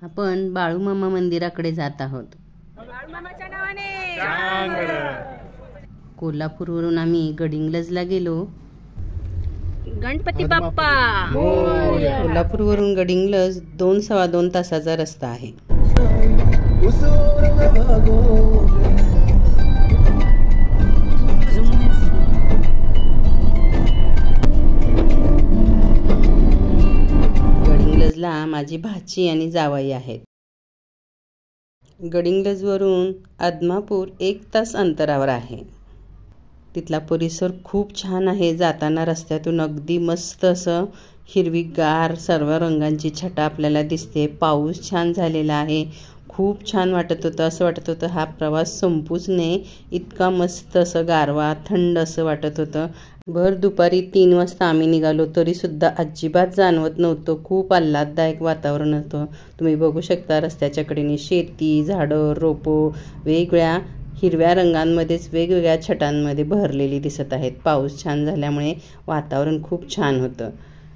आपण बाळूमामा मंदिराकडे जात आहोत। बाळूमामाच्या नावाने कोल्हापूरवरून आम्ही गडिंग्लजला गेलो। गणपती बाप्पा कोल्हापूरवरून गडिंग्लज 2-2.25 तासाचा रस्ता आहे। गडिंग्लजला माझी भाची आणि जावई आहेत। गडिंग्लजवरून आदमापूर 1 तास अंतरावर आहे। तिथला परिसर खूप छान आहे। जाताना रस्त्यातून अगदी मस्त असं हिरवीगार सर्व रंगांची छटा आपल्याला दिसते। पाऊस छान झालेला आहे। खूप छान वाटत होतं। असं वाटत होतं हा प्रवास संपूच नये, इतका मस्त असं गारवा थंड असं वाटत होतं। भर दुपारी 3 वाजता आम्ही निघालो तरी सुद्धा अजिबात जाणवत नव्हतं। खूप आल्हाददायक वातावरण होतं। तुम्ही बघू शकता रस्त्याच्या कडेने शेती, झाडं, रोपं वेगवेगळ्या हिरव्या रंगांमध्येच वेगवेगळ्या छटांमध्ये भरलेली दिसत आहेत। पाऊस छान झाल्यामुळे वातावरण खूप छान होतं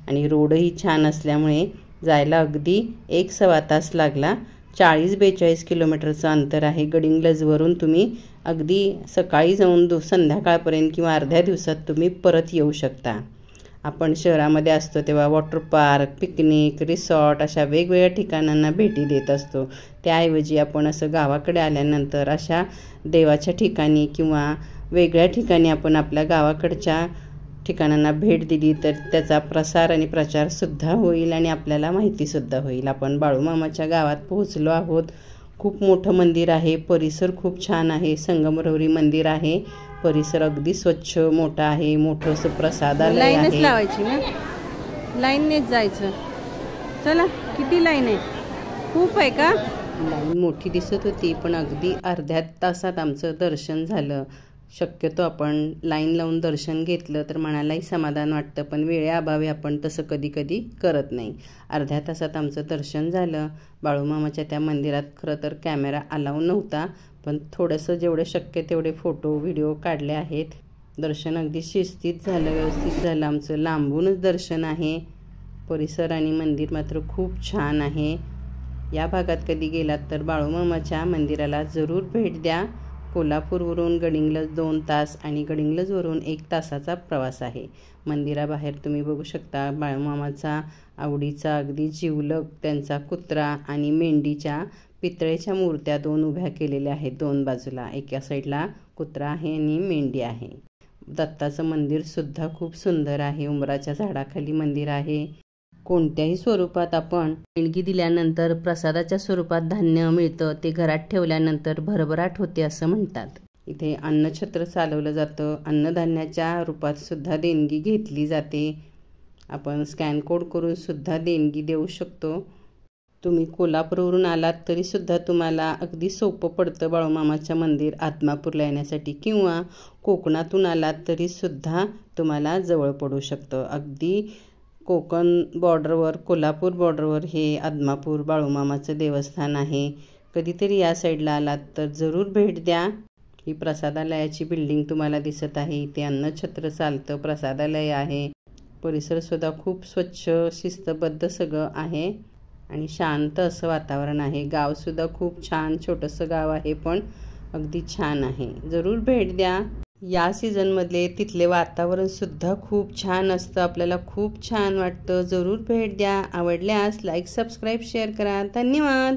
आणि रोडही छान असल्यामुळे जायला अगदी 1-1.25 तास लागला। 40-42 किलोमीटरचं अंतर आहे। गडिंग्लजवरून तुम्ही अगदी सकाळी जाऊन संध्याकाळपर्यंत किंवा अर्ध्या दिवसात तुम्ही परत येऊ शकता। आपण शहरामध्ये असतो तेव्हा वॉटर पार्क, पिकनिक, रिसॉर्ट अशा वेगवेगळ्या ठिकाणांना भेटी देत असतो। त्याऐवजी आपण असं गावाकडे आल्यानंतर अशा देवाच्या ठिकाणी किंवा वेगळ्या ठिकाणी आपण आपल्या गावाकडच्या ठिकाणांना भेट दिली तर त्याचा प्रसार आणि प्रचारसुद्धा होईल आणि आपल्याला माहितीसुद्धा होईल। आपण बाळूमामाच्या गावात पोहोचलो आहोत। खूप मोठं मंदिर आहे। परिसर खूप छान आहे। संगमरवरी मंदिर आहे। परिसर अगदी स्वच्छ मोठा आहे। मोठं असं प्रसादालय आहे। लाईनच लावायची ना, लाईननेच जायचं। चला किती लाईन आहे? खूप आहे का? लाईन मोठी दिसत होती पण अगदी अर्ध्या तासात आमचं दर्शन झालं। शक्यतो आपण लाईन लावून दर्शन घेतलं तर मनालाही समाधान वाटतं, पण वेळेअभावी आपण तसं कधी कधी करत नाही। अर्ध्या तासात आमचं दर्शन झालं। बाळूमामाच्या त्या मंदिरात खरं तर कॅमेरा अलाउ नव्हता, पण थोडंसं जेवढे शक्य तेवढे फोटो व्हिडिओ काढले आहेत। दर्शन अगदी शिस्तीत झालं, व्यवस्थित झालं आमचं। लांबूनच दर्शन आहे। परिसर आणि मंदिर मात्र खूप छान आहे। या भागात कधी गेलात तर बाळूमामाच्या मंदिराला जरूर भेट द्या। कोल्हापूरवरून गडिंग्लज 2 तास आणि गडिंग्लजवरून 1 तासाचा प्रवास आहे। मंदिराबाहेर तुम्ही बघू शकता बाळूमामाचा आवडीचा अगदी जिवलग त्यांचा कुत्रा आणि मेंढीच्या पितळेच्या मूर्त्या 2 उभ्या केलेल्या आहेत 2 बाजूला। एका साईडला कुत्रा आहे आणि मेंढी आहे। दत्ताचं मंदिर सुद्धा खूप सुंदर आहे। उंबराच्या झाडाखाली मंदिर आहे। कोणत्याही स्वरूपात आपण देणगी दिल्यानंतर प्रसादाच्या स्वरूपात धान्य मिळतं, ते घरात ठेवल्यानंतर भरभराट होते असं म्हणतात। इथे अन्नछत्र चालवलं जातं। अन्नधान्याच्या रूपात सुद्धा देणगी घेतली जाते। आपण स्कॅन कोड करून सुद्धा देणगी देऊ शकतो। तुम्ही कोल्हापूरवरून आलात तरी सुद्धा तुम्हाला अगदी सोपं पडतं बाळूमामाच्या मंदिर आदमापूरला येण्यासाठी, किंवा कोकणातून आलात तरी सुद्धा तुम्हाला जवळ पडू शकतं। अगदी कोकण बॉर्डरवर, कोल्हापूर बॉर्डरवर हे आदमापूर बाळूमामाचं देवस्थान आहे। कधीतरी या साईडला आलात तर जरूर भेट द्या। ही प्रसादालयाची बिल्डिंग तुम्हाला दिसत आहे। इथे अन्नछत्र चालतं, प्रसादालय आहे। परिसरसुद्धा खूप स्वच्छ शिस्तबद्ध सगळं आहे आणि शांत असं वातावरण आहे। गावसुद्धा खूप छान छोटंसं गाव आहे, पण अगदी छान आहे। जरूर भेट द्या। या सीझनमधले तिथले वातावरणसुद्धा खूप छान असतं। आपल्याला खूप छान वाटतं। जरूर भेट द्या। आवडल्यास लाईक, सबस्क्राईब, शेअर करा। धन्यवाद।